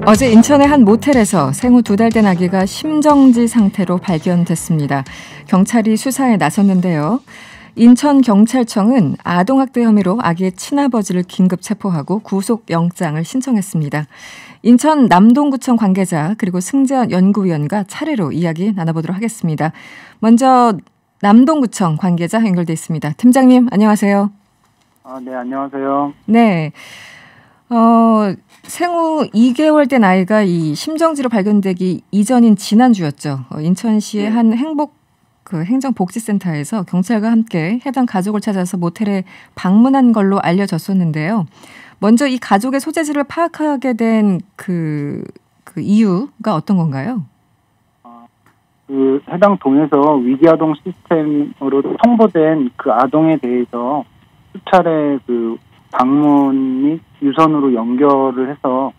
어제 인천의 한 모텔에서 생후 2달 된 아기가 심정지 상태로 발견됐습니다. 경찰이 수사에 나섰는데요. 인천경찰청은 아동학대 혐의로 아기의 친아버지를 긴급 체포하고 구속영장을 신청했습니다. 인천 남동구청 관계자 그리고 승재원 연구위원과 차례로 이야기 나눠보도록 하겠습니다. 먼저 남동구청 관계자 연결돼 있습니다. 팀장님 안녕하세요. 네, 안녕하세요. 네. 생후 2개월 된 아이가 이 심정지로 발견되기 이전인 지난주였죠. 인천시의 한 행정복지센터에서 경찰과 함께 해당 가족을 찾아서 모텔에 방문한 걸로 알려졌었는데요. 먼저 이 가족의 소재지를 파악하게 된 그 이유가 어떤 건가요? 해당 동에서 위기아동 시스템으로 통보된 그 아동에 대해서 수차례 방문 및 유선으로 연결을 해서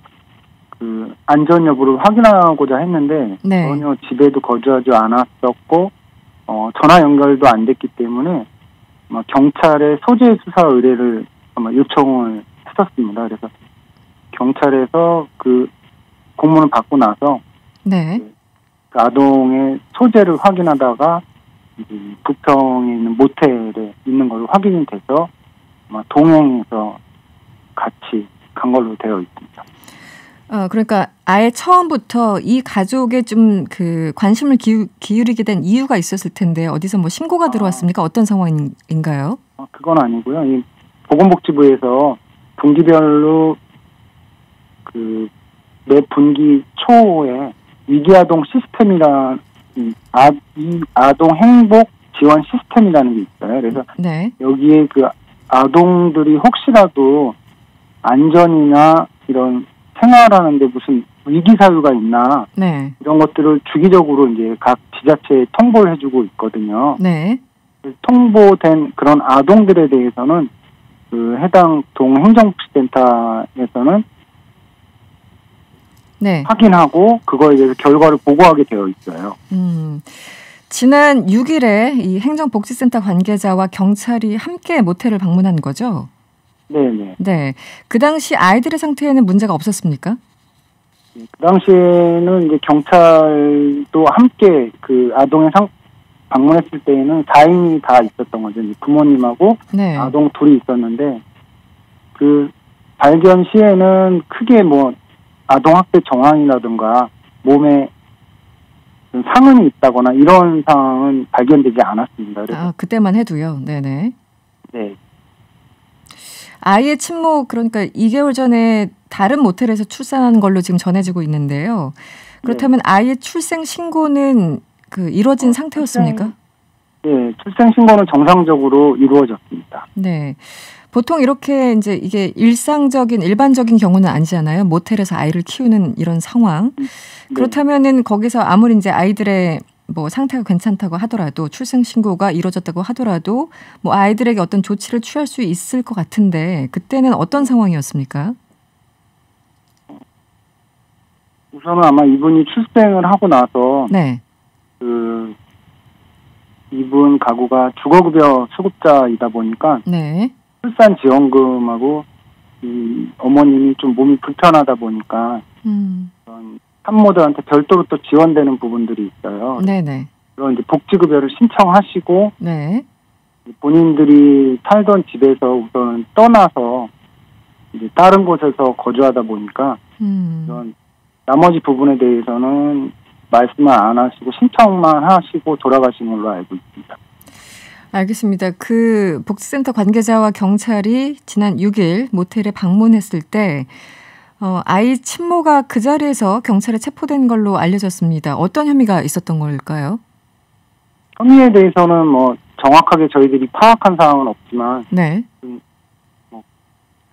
안전 여부를 확인하고자 했는데 네. 전혀 집에도 거주하지 않았었고 전화 연결도 안 됐기 때문에 경찰에 소재 수사 의뢰를 요청을 했었습니다. 그래서 경찰에서 공문을 받고 나서 네. 그 아동의 소재를 확인하다가 부평에 있는 모텔에 있는 걸로 확인이 돼서 동행해서 같이 간 걸로 되어 있습니다. 그러니까 아예 처음부터 이 가족에 좀 관심을 기울이게 된 이유가 있었을 텐데 어디서 신고가 들어왔습니까? 어떤 상황인가요? 그건 아니고요. 이 보건복지부에서 분기별로 매 분기 초에 위기아동 시스템이라는 이 아동 행복 지원 시스템이라는 게 있어요. 그래서 네. 여기에 아동들이 혹시라도 안전이나 이런 생활하는데 무슨 위기 사유가 있나 네. 이런 것들을 주기적으로 이제 각 지자체에 통보를 해주고 있거든요. 네. 통보된 그런 아동들에 대해서는 해당 동 행정복지센터에서는 네. 확인하고 그거에 대해서 결과를 보고하게 되어 있어요. 지난 6일에 이 행정복지센터 관계자와 경찰이 함께 모텔을 방문한 거죠? 네네. 네. 그 당시 아이들의 상태에는 문제가 없었습니까? 그 당시에는 이제 경찰도 함께 아동의 방문했을 때에는 4인이 다 있었던 거죠. 부모님하고 네. 아동 둘이 있었는데 발견 시에는 크게 아동학대 정황이라든가 몸에 상흔이 있다거나 이런 상황은 발견되지 않았습니다. 그래서 그때만 해도요. 네네. 네. 아이의 친모 그러니까 2개월 전에 다른 모텔에서 출산한 걸로 지금 전해지고 있는데요. 그렇다면 아이의 출생 신고는 이루어진 상태였습니까? 네, 출생 신고는 정상적으로 이루어졌습니다. 네. 보통 이렇게 이제 이게 일반적인 경우는 아니잖아요. 모텔에서 아이를 키우는 이런 상황. 네. 그렇다면은 거기서 아무리 이제 아이들의 상태가 괜찮다고 하더라도 출생 신고가 이루어졌다고 하더라도 아이들에게 어떤 조치를 취할 수 있을 것 같은데 그때는 어떤 상황이었습니까? 우선은 아마 이분이 출생을 하고 나서 네. 이분 가구가 주거급여 수급자이다 보니까 네. 출산 지원금하고 어머님이 좀 몸이 불편하다 보니까 산모들한테 별도로 또 지원되는 부분들이 있어요. 네네. 그런 이제 복지급여를 신청하시고 네. 본인들이 살던 집에서 우선 떠나서 이제 다른 곳에서 거주하다 보니까 이런 나머지 부분에 대해서는 말씀을 안 하시고 신청만 하시고 돌아가신 걸로 알고 있습니다. 알겠습니다. 복지센터 관계자와 경찰이 지난 6일 모텔에 방문했을 때 아이 친모가 그 자리에서 경찰에 체포된 걸로 알려졌습니다. 어떤 혐의가 있었던 걸까요? 혐의에 대해서는 정확하게 저희들이 파악한 사항은 없지만 네.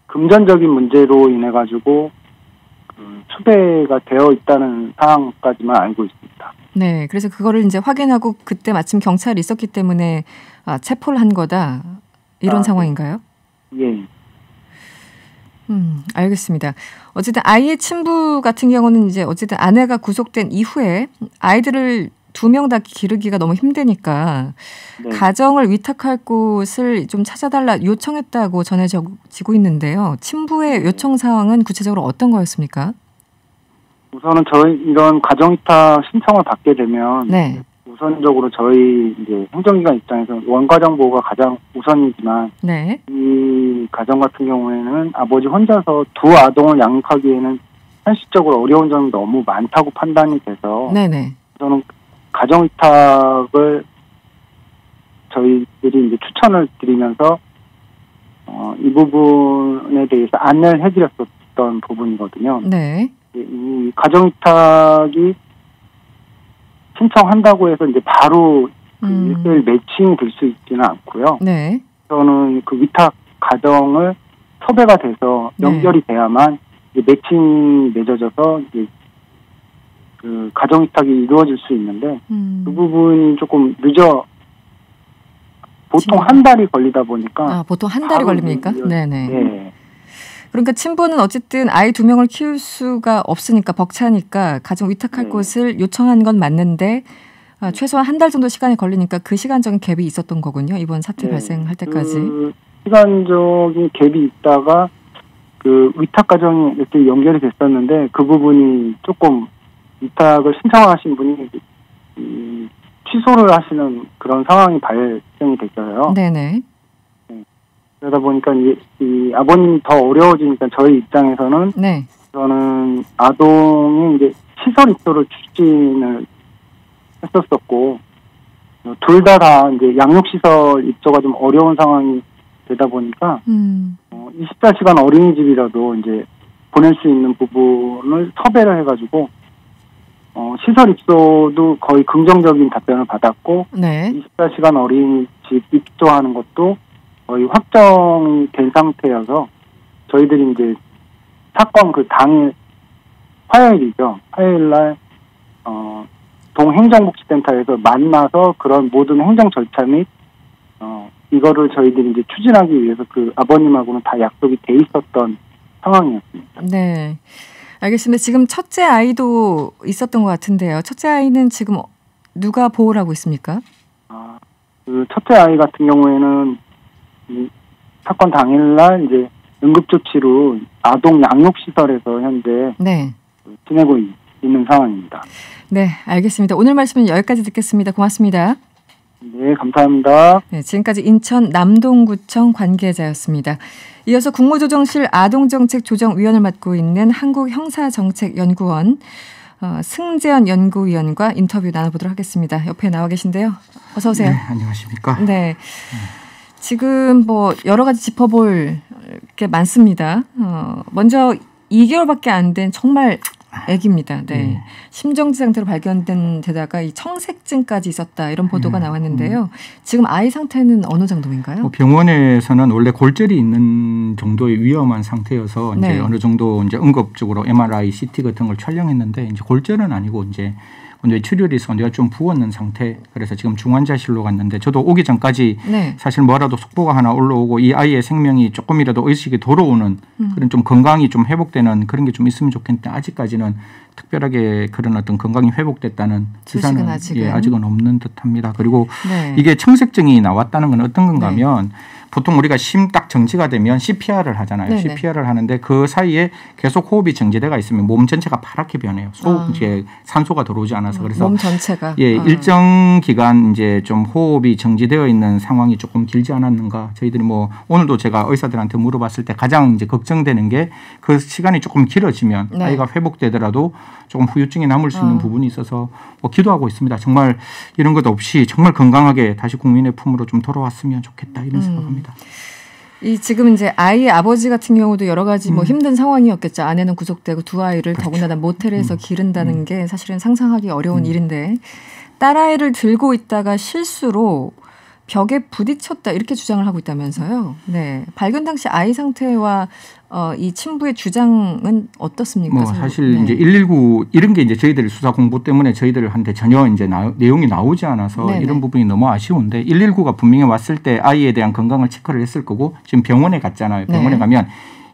금전적인 문제로 인해 가지고 수배가 되어 있다는 사항까지만 알고 있습니다. 네, 그래서 그거를 이제 확인하고 그때 마침 경찰이 있었기 때문에 체포를 한 거다 이런 상황인가요? 예. 알겠습니다. 어쨌든 아이의 친부 같은 경우는 이제 어쨌든 아내가 구속된 이후에 아이들을 2명 다 기르기가 너무 힘드니까 네. 가정을 위탁할 곳을 좀 찾아달라 요청했다고 전해지고 있는데요. 친부의 요청 사항은 구체적으로 어떤 거였습니까? 우선은 저희 이런 가정위탁 신청을 받게 되면 네. 우선적으로 저희 이제 행정기관 입장에서 원가정 보호가 가장 우선이지만 네. 이 가정 같은 경우에는 아버지 혼자서 두 아동을 양육하기에는 현실적으로 어려운 점이 너무 많다고 판단이 돼서 네네. 저는 가정위탁을 저희들이 이제 추천을 드리면서 이 부분에 대해서 안내를 해드렸었던 부분이거든요. 네. 이 가정위탁이 신청한다고 해서 이제 바로 그 1대1 매칭이 될 수 있지는 않고요. 네. 저는 그 위탁 가정을 섭외가 돼서 연결이 돼야만 이제 매칭이 맺어져서 이제 그 가정위탁이 이루어질 수 있는데 그 부분이 조금 보통 한 달이 걸리다 보니까. 보통 한 달이 걸립니까? 네네. 네. 그러니까 친부는 어쨌든 아이 2명을 키울 수가 없으니까 벅차니까 가정 위탁할 곳을 요청한 건 맞는데 최소한 한 달 정도 시간이 걸리니까 그 시간적인 갭이 있었던 거군요. 이번 사태 발생할 때까지. 그 시간적인 갭이 있다가 그 위탁 가정이 이렇게 연결이 됐었는데 그 부분이 조금 위탁을 신청하신 분이 취소를 하시는 그런 상황이 발생이 됐어요. 네네. 그러다 보니까 이 아버님이 더 어려워지니까 저희 입장에서는 네. 저는 아동이 이제 시설 입소를 추진을 했었었고 둘 다 이제 양육시설 입소가 좀 어려운 상황이 되다 보니까 24시간 어린이집이라도 이제 보낼 수 있는 부분을 섭외를 해가지고 시설 입소도 거의 긍정적인 답변을 받았고 네. 24시간 어린이집 입소하는 것도 거의 확정이 된 상태여서 저희들이 이제 사건 그 당일 화요일이죠. 화요일날 동행정복지센터에서 만나서 그런 모든 행정 절차 및 이거를 저희들이 이제 추진하기 위해서 그 아버님하고는 다 약속이 돼 있었던 상황이었습니다. 네, 알겠습니다. 지금 첫째 아이도 있었던 것 같은데요. 첫째 아이는 지금 누가 보호를 하고 있습니까? 그 첫째 아이 같은 경우에는 이 사건 당일날 이제 응급조치로 아동 양육시설에서 현재 네. 지내고 있는 상황입니다. 네, 알겠습니다. 오늘 말씀은 여기까지 듣겠습니다. 고맙습니다. 네, 감사합니다. 네, 지금까지 인천 남동구청 관계자였습니다. 이어서 국무조정실 아동정책조정위원을 맡고 있는 한국형사정책연구원 승재현 연구위원과 인터뷰 나눠보도록 하겠습니다. 옆에 나와 계신데요. 어서 오세요. 네, 안녕하십니까. 네. 지금 뭐 여러 가지 짚어볼 게 많습니다. 먼저 2개월밖에 안 된 정말 아기입니다. 네. 심정지 상태로 발견된 데다가 이 청색증까지 있었다 이런 보도가 나왔는데요. 지금 아이 상태는 어느 정도인가요? 병원에서는 원래 골절이 있는 정도의 위험한 상태여서 네. 이제 어느 정도 이제 응급적으로 MRI, CT 같은 걸 촬영했는데 이제 골절은 아니고 이제 출혈이 뇌가 좀 부었는 상태. 그래서 지금 중환자실로 갔는데 저도 오기 전까지 네. 사실 뭐라도 속보가 하나 올라오고 이 아이의 생명이 조금이라도 의식이 돌아오는 그런 좀 건강이 좀 회복되는 그런 게 좀 있으면 좋겠는데 아직까지는 특별하게 그런 어떤 건강이 회복됐다는 기사는 아직은 없는 듯합니다. 그리고 네. 이게 청색증이 나왔다는 건 어떤 건가 하면 보통 우리가 심 딱 정지가 되면 CPR을 하잖아요. 네네. CPR을 하는데 그 사이에 계속 호흡이 정지돼가 있으면 몸 전체가 파랗게 변해요. 이제 산소가 들어오지 않아서 그래서 몸 전체가 일정 기간 이제 좀 호흡이 정지되어 있는 상황이 조금 길지 않았는가. 저희들이 뭐 오늘도 제가 의사들한테 물어봤을 때 가장 이제 걱정되는 게 그 시간이 조금 길어지면 네. 아이가 회복되더라도 조금 후유증이 남을 수 있는 부분이 있어서 뭐 기도하고 있습니다. 정말 이런 것 없이 정말 건강하게 다시 국민의 품으로 좀 돌아왔으면 좋겠다 이런 생각합니다. 이 지금 이제 아이의 아버지 같은 경우도 여러 가지 뭐 힘든 상황이었겠죠. 아내는 구속되고 두 아이를 그렇죠. 더군다나 모텔에서 기른다는 게 사실은 상상하기 어려운 일인데 딸아이를 들고 있다가 실수로 벽에 부딪혔다 이렇게 주장을 하고 있다면서요. 네, 발견 당시 아이 상태와 이 친부의 주장은 어떻습니까? 뭐 사실 이제 119 이런 게 이제 저희들 수사 공부 때문에 저희들한테 전혀 이제 내용이 나오지 않아서 네네. 이런 부분이 너무 아쉬운데 119가 분명히 왔을 때 아이에 대한 건강을 체크를 했을 거고 지금 병원에 갔잖아요. 병원에 네. 가면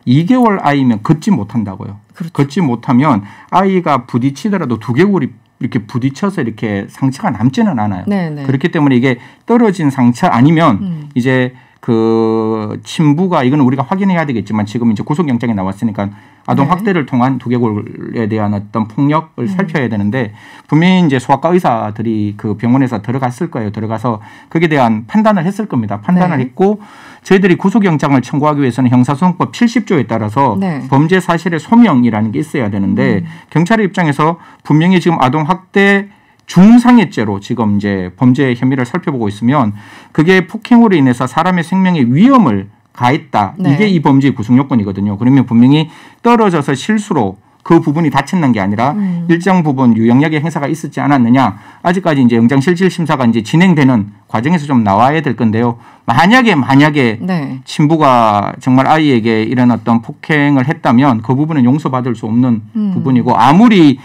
2개월 아이면 걷지 못한다고요. 그렇죠. 걷지 못하면 아이가 부딪히더라도 두개골이 이렇게 부딪혀서 이렇게 상처가 남지는 않아요. 네네. 그렇기 때문에 이게 떨어진 상처 아니면 이제 그 친부가 이거는 우리가 확인해야 되겠지만 지금 이제 구속영장이 나왔으니까 아동 학대를 통한 두개골에 대한 어떤 폭력을 살펴야 되는데 분명히 이제 소아과 의사들이 그 병원에서 들어갔을 거예요. 들어가서 거기에 대한 판단을 했을 겁니다. 판단을 했고 저희들이 구속영장을 청구하기 위해서는 형사소송법 70조에 따라서 범죄 사실의 소명이라는 게 있어야 되는데 경찰의 입장에서 분명히 지금 아동 학대 중상해죄로 지금 이제 범죄 혐의를 살펴보고 있으면 그게 폭행으로 인해서 사람의 생명에 위험을 가했다. 이게 이 범죄의 구성 요건이거든요. 그러면 분명히 떨어져서 실수로 그 부분이 다쳤는 게 아니라 일정 부분 유형력의 행사가 있었지 않았느냐. 아직까지 이제 영장실질 심사가 이제 진행되는 과정에서 좀 나와야 될 건데요. 만약에 친부가 정말 아이에게 이런 어떤 폭행을 했다면 그 부분은 용서받을 수 없는 부분이고 아무리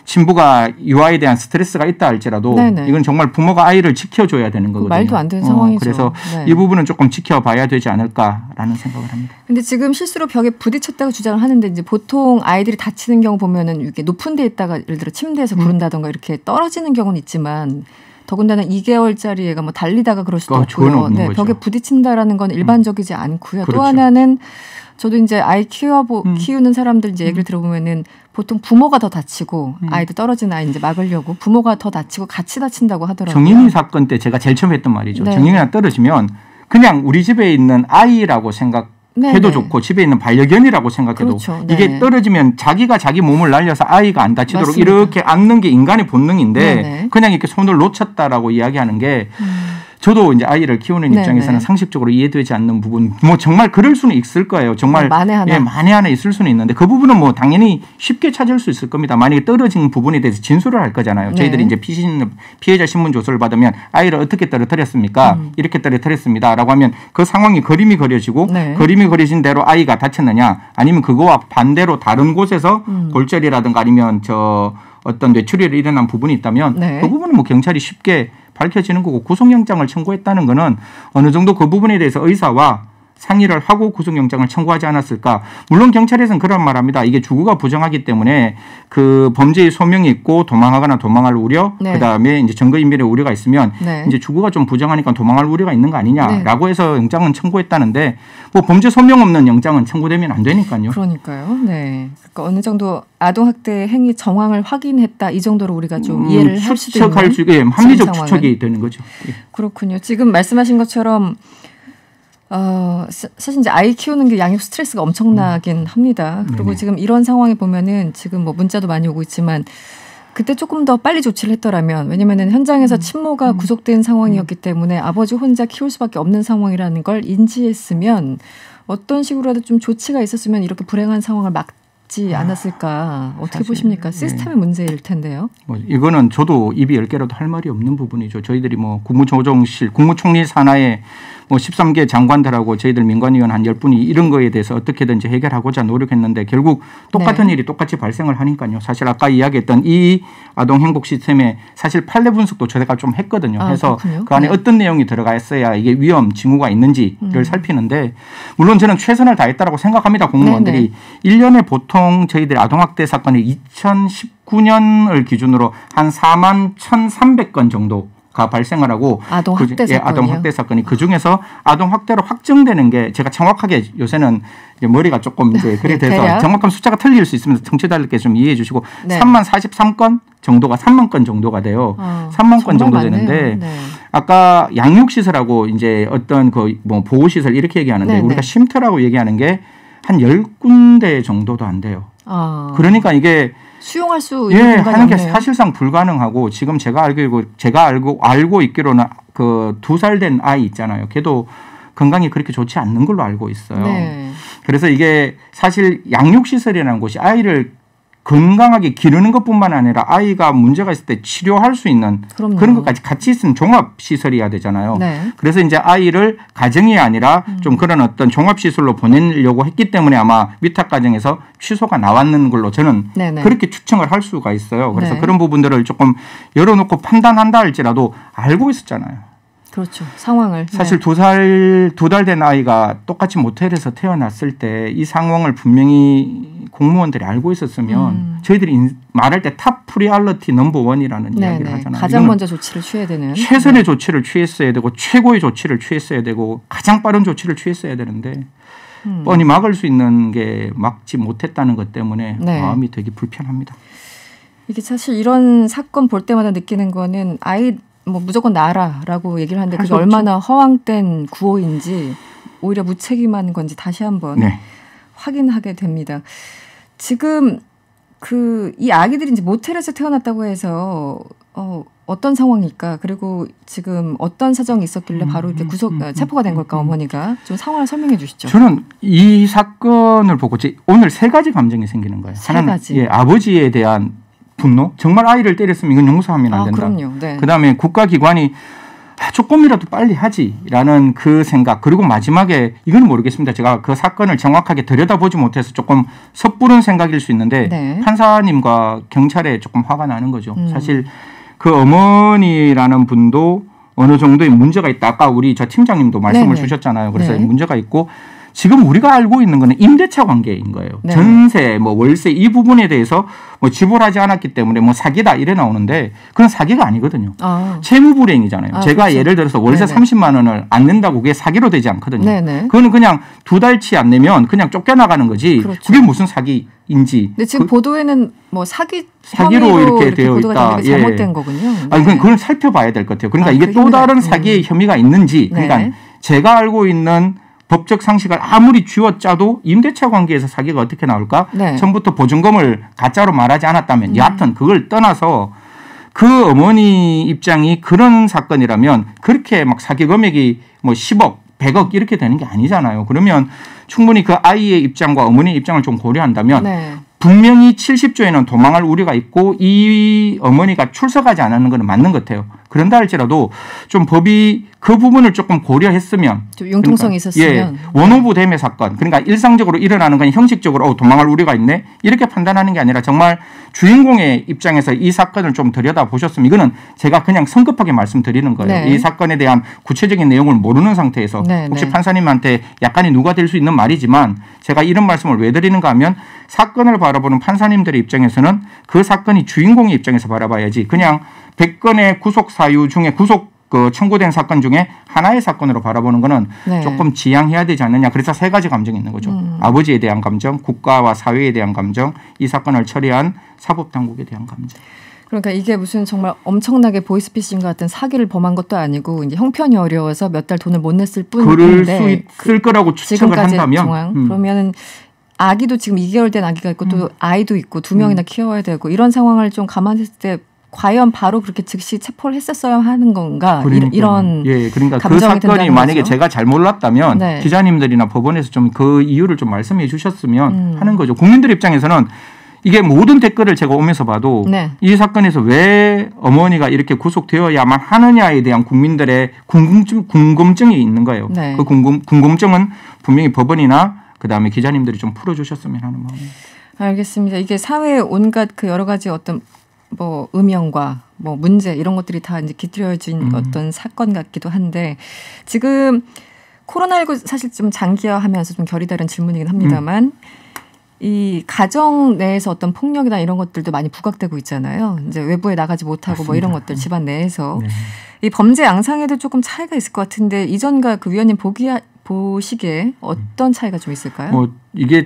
친부가 유아에 대한 스트레스가 있다 할지라도 이건 정말 부모가 아이를 지켜줘야 되는 거거든요. 말도 안 되는 상황이죠. 그래서 이 부분은 조금 지켜봐야 되지 않을까라는 생각을 합니다. 근데 지금 실수로 벽에 부딪혔다고 주장을 하는데 이제 보통 아이들이 다치는 경우 보면은 이렇게 높은 데 있다가 예를 들어 침대에서 구른다던가 이렇게 떨어지는 경우는 있지만 더군다나 2개월짜리 애가 뭐 달리다가 그럴 수도 없고요. 벽에 부딪힌다라는 건 일반적이지 않고요. 또 하나는 저도 이제 아이 키우는 사람들 이제 얘기를 들어보면은 보통 부모가 더 다치고 아이들 떨어진 아이 이제 막으려고 부모가 더 다치고 같이 다친다고 하더라고요. 정인이 사건 때 제가 제일 처음 했던 말이죠. 정인이가 떨어지면 그냥 우리 집에 있는 아이라고 생각해도 좋고 집에 있는 반려견이라고 생각해도 이게 떨어지면 자기가 자기 몸을 날려서 아이가 안 다치도록 맞습니다. 이렇게 안는 게 인간의 본능인데 그냥 이렇게 손을 놓쳤다라고 이야기하는 게 저도 이제 아이를 키우는 입장에서는 상식적으로 이해되지 않는 부분, 뭐 정말 그럴 수는 있을 거예요. 정말 만에 하나 있을 수는 있는데 그 부분은 뭐 당연히 쉽게 찾을 수 있을 겁니다. 만약에 떨어진 부분에 대해서 진술을 할 거잖아요. 저희들이 이제 피해자 신문 조서를 받으면 아이를 어떻게 떨어뜨렸습니까? 이렇게 떨어뜨렸습니다라고 하면 그 상황이 그림이 그려지고 그림이 그려진 대로 아이가 다쳤느냐 아니면 그거와 반대로 다른 곳에서 골절이라든가 아니면 어떤 뇌출혈이 일어난 부분이 있다면 그 부분은 뭐 경찰이 쉽게 밝혀지는 거고 구속영장을 청구했다는 거는 어느 정도 그 부분에 대해서 의사와 상의를 하고 구속영장을 청구하지 않았을까. 물론 경찰에서는 그런 말합니다. 이게 주거가 부정하기 때문에 그 범죄의 소명이 있고 도망하거나 도망할 우려 그다음에 이제 증거인멸의 우려가 있으면 이제 주거가 좀 부정하니까 도망할 우려가 있는 거 아니냐라고 해서 영장은 청구했다는데 뭐 범죄 소명 없는 영장은 청구되면 안 되니까요. 그러니까요. 그러니까 어느 정도 아동학대 행위 정황을 확인했다 이 정도로 우리가 좀 이해를 할 수도 있는 합리적 추측이 되는 거죠. 그렇군요. 지금 말씀하신 것처럼 사실 이제 아이 키우는 게 양육 스트레스가 엄청나긴 합니다. 그리고 지금 이런 상황에 보면은 지금 뭐 문자도 많이 오고 있지만 그때 조금 더 빨리 조치를 했더라면 왜냐면은 현장에서 친모가 구속된 상황이었기 때문에 아버지 혼자 키울 수밖에 없는 상황이라는 걸 인지했으면 어떤 식으로라도 좀 조치가 있었으면 이렇게 불행한 상황을 막지 않았을까. 어떻게 보십니까? 시스템의 문제일 텐데요. 이거는 저도 입이 10개라도 할 말이 없는 부분이죠. 저희들이 뭐 국무조정실, 국무총리 산하에 뭐 13개 장관들하고 저희들 민관위원 한 10분이 이런 거에 대해서 어떻게든지 해결하고자 노력했는데 결국 똑같은 일이 똑같이 발생을 하니까요. 사실 아까 이야기했던 이 아동 행복 시스템에 사실 판례 분석도 저희가 좀 했거든요. 그래서 그렇군요. 그 안에 어떤 내용이 들어가 있어야 이게 위험 징후가 있는지를 살피는데 물론 저는 최선을 다했다라고 생각합니다. 공무원들이 1년에 보통 저희들이 아동학대 사건이 2019년을 기준으로 한 41,300건 정도 가 발생을 하고 아동학대 사건이 그중에서 아동학대로 확정되는 게 제가 정확하게 요새는 이제 머리가 조금 이제 그래 돼서 정확한 숫자가 틀릴 수 있으면서 청취자들께 좀 이해해 주시고 3만 43건 정도가 3만 건 정도가 돼요. 3만 건 정도 되는데 아까 양육시설하고 이제 어떤 그 뭐 보호시설 이렇게 얘기하는데 우리가 쉼터라고 얘기하는 게 한 10군데 정도도 안 돼요. 그러니까 이게 수용할 수 있는 공간이 하는 게 사실상 불가능하고 지금 제가 알고 있기로는 그 2살 된 아이 있잖아요. 걔도 건강이 그렇게 좋지 않는 걸로 알고 있어요. 그래서 이게 사실 양육시설이라는 곳이 아이를 건강하게 기르는 것뿐만 아니라 아이가 문제가 있을 때 치료할 수 있는 그런 것까지 같이 있는 종합시설이어야 되잖아요. 그래서 이제 아이를 가정이 아니라 좀 그런 어떤 종합시설로 보내려고 했기 때문에 아마 위탁 과정에서 취소가 나왔는 걸로 저는 그렇게 추정을 할 수가 있어요. 그래서 그런 부분들을 조금 열어놓고 판단한다 할지라도 알고 있었잖아요. 그렇죠. 상황을. 사실 2달 된 아이가 똑같이 모텔에서 태어났을 때 이 상황을 분명히 공무원들이 알고 있었으면 저희들이 말할 때 탑 프리얼리티 넘버 원이라는 이야기를 하잖아요. 가장 먼저 조치를 취해야 되는. 최선의 조치를 취했어야 되고 최고의 조치를 취했어야 되고 가장 빠른 조치를 취했어야 되는데 뻔히 막을 수 있는 게 막지 못했다는 것 때문에 네. 마음이 되게 불편합니다. 이게 사실 이런 사건 볼 때마다 느끼는 거는 아이 뭐 무조건 놔라라고 얘기를 하는데 그게 얼마나 허황된 구호인지 오히려 무책임한 건지 다시 한번 네. 확인하게 됩니다. 지금 이 아기들이 이제 모텔에서 태어났다고 해서 어떤 상황일까? 그리고 지금 어떤 사정이 있었길래 바로 이렇게 체포가 된 걸까? 어머니가 좀 상황을 설명해 주시죠. 저는 이 사건을 보고 오늘 세 가지 감정이 생기는 거예요. 세 가지. 예, 아버지에 대한 분노. 정말 아이를 때렸으면 이건 용서하면 안 된다. 그럼요. 네. 그다음에 국가기관이 조금이라도 빨리 하지라는 그 생각. 그리고 마지막에 이건 모르겠습니다. 제가 그 사건을 정확하게 들여다보지 못해서 조금 섣부른 생각일 수 있는데 네. 판사님과 경찰에 조금 화가 나는 거죠. 사실 그 어머니라는 분도 어느 정도의 문제가 있다. 아까 우리 저 팀장님도 말씀을 네네. 주셨잖아요. 그래서 네. 문제가 있고 지금 우리가 알고 있는 거는 임대차 관계인 거예요. 네. 전세, 뭐 월세 이 부분에 대해서 뭐 지불하지 않았기 때문에 뭐 사기다 이래 나오는데 그건 사기가 아니거든요. 채무불이행이잖아요. 제가 그렇죠. 예를 들어서 월세 네네. 30만 원을 안 낸다고 그게 사기로 되지 않거든요. 네네. 그거는 그냥 2달치 안 내면 그냥 쫓겨나가는 거지. 그렇죠. 그게 무슨 사기인지. 근데 지금 보도에는 뭐 사기로 이렇게 되어 있다. 잘못된 거군요. 네. 아니 그걸 살펴봐야 될 것 같아요. 그러니까 이게 또 다른 사기의 혐의가 있는지. 그러니까 네. 제가 알고 있는 법적 상식을 아무리 쥐어짜도 임대차 관계에서 사기가 어떻게 나올까? 네. 처음부터 보증금을 가짜로 말하지 않았다면 여하튼 그걸 떠나서 그 어머니 입장이 그런 사건이라면 그렇게 막 사기 금액이 뭐 10억, 100억 이렇게 되는 게 아니잖아요. 그러면 충분히 그 아이의 입장과 어머니의 입장을 좀 고려한다면 네. 분명히 70조에는 도망할 우려가 있고 이 어머니가 출석하지 않았는 건 맞는 것 같아요. 그런다 할지라도 좀 법이 그 부분을 조금 고려했으면 좀 융통성이 있었으면 예, 원오브 대매 사건 그러니까 일상적으로 일어나는 건 형식적으로 도망할 우려가 있네 이렇게 판단하는 게 아니라 정말 주인공의 입장에서 이 사건을 좀 들여다보셨으면 이거는 제가 그냥 성급하게 말씀드리는 거예요. 네. 이 사건에 대한 구체적인 내용을 모르는 상태에서 네, 혹시 네. 판사님한테 약간이 누가 될 수 있는 말이지만 제가 이런 말씀을 왜 드리는가 하면 사건을 바라보는 판사님들의 입장에서는 그 사건이 주인공의 입장에서 바라봐야지 그냥 100건의 구속 사유 중에 청구된 사건 중에 하나의 사건으로 바라보는 거는 네. 조금 지양해야 되지 않느냐. 그래서 세 가지 감정이 있는 거죠. 아버지에 대한 감정, 국가와 사회에 대한 감정, 이 사건을 처리한 사법당국에 대한 감정. 그러니까 이게 무슨 정말 엄청나게 보이스피싱 같은 사기를 범한 것도 아니고 이제 형편이 어려워서 몇 달 돈을 못 냈을 뿐인데 그럴 수 있을 거라고 추측을 한다면 그러면은 아기도 지금 2개월 된 아기가 있고 또 아이도 있고 2명이나 키워야 되고 이런 상황을 좀 감안했을 때 과연 바로 그렇게 즉시 체포를 했었어야 하는 건가 이런 예, 그러니까 그 사건이 만약에 제가 잘 몰랐다면 네. 기자님들이나 법원에서 좀 그 이유를 좀 말씀해 주셨으면 하는 거죠. 국민들 입장에서는 이게 모든 댓글을 제가 오면서 봐도 네. 이 사건에서 왜 어머니가 이렇게 구속되어야만 하느냐에 대한 국민들의 궁금증이 있는 거예요. 네. 그 궁금증은 분명히 법원이나 그다음에 기자님들이 좀 풀어주셨으면 하는 마음입니다. 알겠습니다. 이게 사회에 온갖 그 여러 가지 어떤 뭐 음영과 뭐 문제 이런 것들이 다 이제 깃들여진 어떤 사건 같기도 한데 지금 코로나19 사실 좀 장기화하면서 좀 결이 다른 질문이긴 합니다만 이 가정 내에서 어떤 폭력이나 이런 것들도 많이 부각되고 있잖아요. 이제 외부에 나가지 못하고 맞습니다. 뭐 이런 것들 집안 내에서 네. 이 범죄 양상에도 조금 차이가 있을 것 같은데 이전과 그 위원님 보시기에 어떤 차이가 좀 있을까요? 이게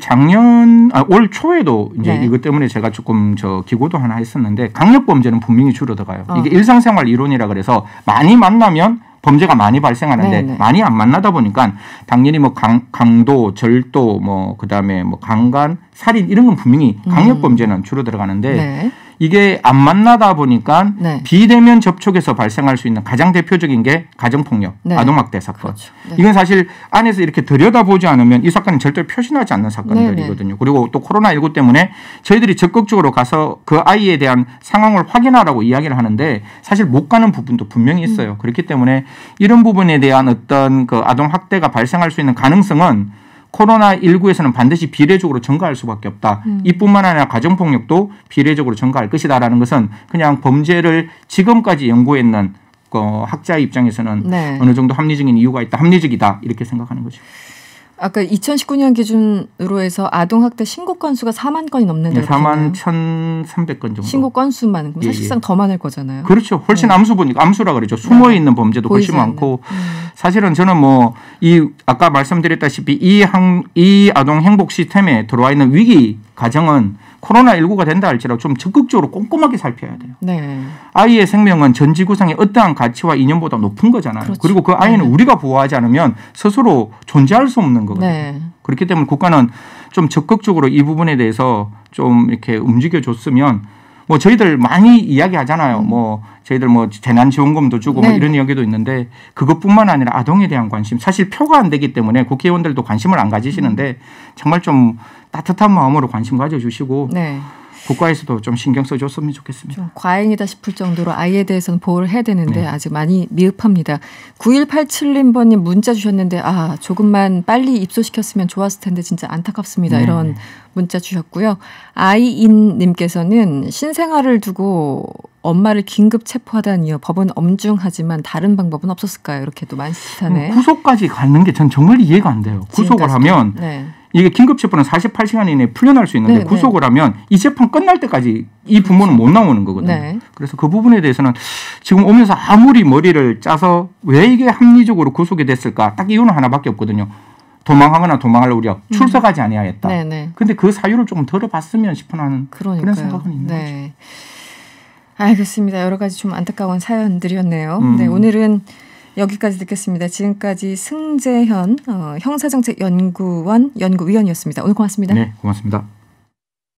올 초에도 이제 네. 이것 때문에 제가 조금 기고도 하나 했었는데 강력 범죄는 분명히 줄어들어가요. 이게 일상생활 이론이라 그래서 많이 만나면 범죄가 많이 발생하는데 네네. 많이 안 만나다 보니까 당연히 뭐 강도, 절도, 뭐 그다음에 뭐 강간, 살인 이런 건 분명히 강력 범죄는 줄어들어가는데 네. 이게 안 만나다 보니까 네. 비대면 접촉에서 발생할 수 있는 가장 대표적인 게 가정폭력, 네. 아동학대 사건. 그렇죠. 네. 이건 사실 안에서 이렇게 들여다보지 않으면 이 사건은 절대로 표시나지 않는 사건들이거든요. 네. 그리고 또 코로나19 때문에 저희들이 적극적으로 가서 그 아이에 대한 상황을 확인하라고 이야기를 하는데 사실 못 가는 부분도 분명히 있어요. 그렇기 때문에 이런 부분에 대한 어떤 그 아동학대가 발생할 수 있는 가능성은 코로나19에서는 반드시 비례적으로 증가할 수밖에 없다. 이뿐만 아니라 가정폭력도 비례적으로 증가할 것이다라는 것은 그냥 범죄를 지금까지 연구했는 학자의 입장에서는 네. 어느 정도 합리적인 이유가 있다. 합리적이다. 이렇게 생각하는 거죠. 아까 2019년 기준으로 해서 아동학대 신고 건수가 4만 건이 넘는데 네, 4만 1,300건 정도. 신고 건수만 그럼 사실상 더 많을 거잖아요. 그렇죠. 훨씬 암수라 그러죠. 숨어 있는 범죄도 훨씬 많고 사실은 저는 뭐 이 아까 말씀드렸다시피 이 아동 행복 시스템에 들어와 있는 위기 가정은 코로나19가 된다 할지라도 좀 적극적으로 꼼꼼하게 살펴야 돼요. 네. 아이의 생명은 전 지구상의 어떠한 가치와 이념보다 높은 거잖아요. 그렇죠. 그리고 그 아이는 우리가 보호하지 않으면 스스로 존재할 수 없는 거거든요. 네. 그렇기 때문에 국가는 좀 적극적으로 이 부분에 대해서 좀 이렇게 움직여줬으면 뭐 저희들 많이 이야기하잖아요. 뭐 저희들 뭐 재난지원금도 주고 뭐 이런 이야기도 있는데 그것뿐만 아니라 아동에 대한 관심 사실 표가 안 되기 때문에 국회의원들도 관심을 안 가지시는데 정말 좀 따뜻한 마음으로 관심 가져주시고 네. 국가에서도 좀 신경 써줬으면 좋겠습니다. 좀 과잉이다 싶을 정도로 아이에 대해서는 보호를 해야 되는데 네. 아직 많이 미흡합니다. 9187님번님 문자 주셨는데 조금만 빨리 입소시켰으면 좋았을 텐데 진짜 안타깝습니다. 네. 이런 문자 주셨고요. 아이인님께서는 신생아를 두고 엄마를 긴급 체포하다니요. 법은 엄중하지만 다른 방법은 없었을까요? 이렇게도 많시다네. 구속까지 가는 게 전 정말 이해가 안 돼요. 구속을 하면 네. 이게 긴급 체포는 48시간 이내에 풀려날 수 있는데 구속을 하면 이 재판 끝날 때까지 이 부모는 못 나오는 거거든요. 네. 그래서 그 부분에 대해서는 지금 오면서 아무리 머리를 짜서 왜 이게 합리적으로 구속이 됐을까? 딱 이유는 하나밖에 없거든요. 도망하거나 도망할 우려, 출석하지 아니하였다. 그런데 그 사유를 조금 들어봤으면 싶은 그런 생각은 있는 거죠. 알겠습니다. 여러 가지 좀 안타까운 사연들이었네요. 네, 오늘은 여기까지 듣겠습니다. 지금까지 승재현 형사정책연구원 연구위원이었습니다. 오늘 고맙습니다. 네, 고맙습니다.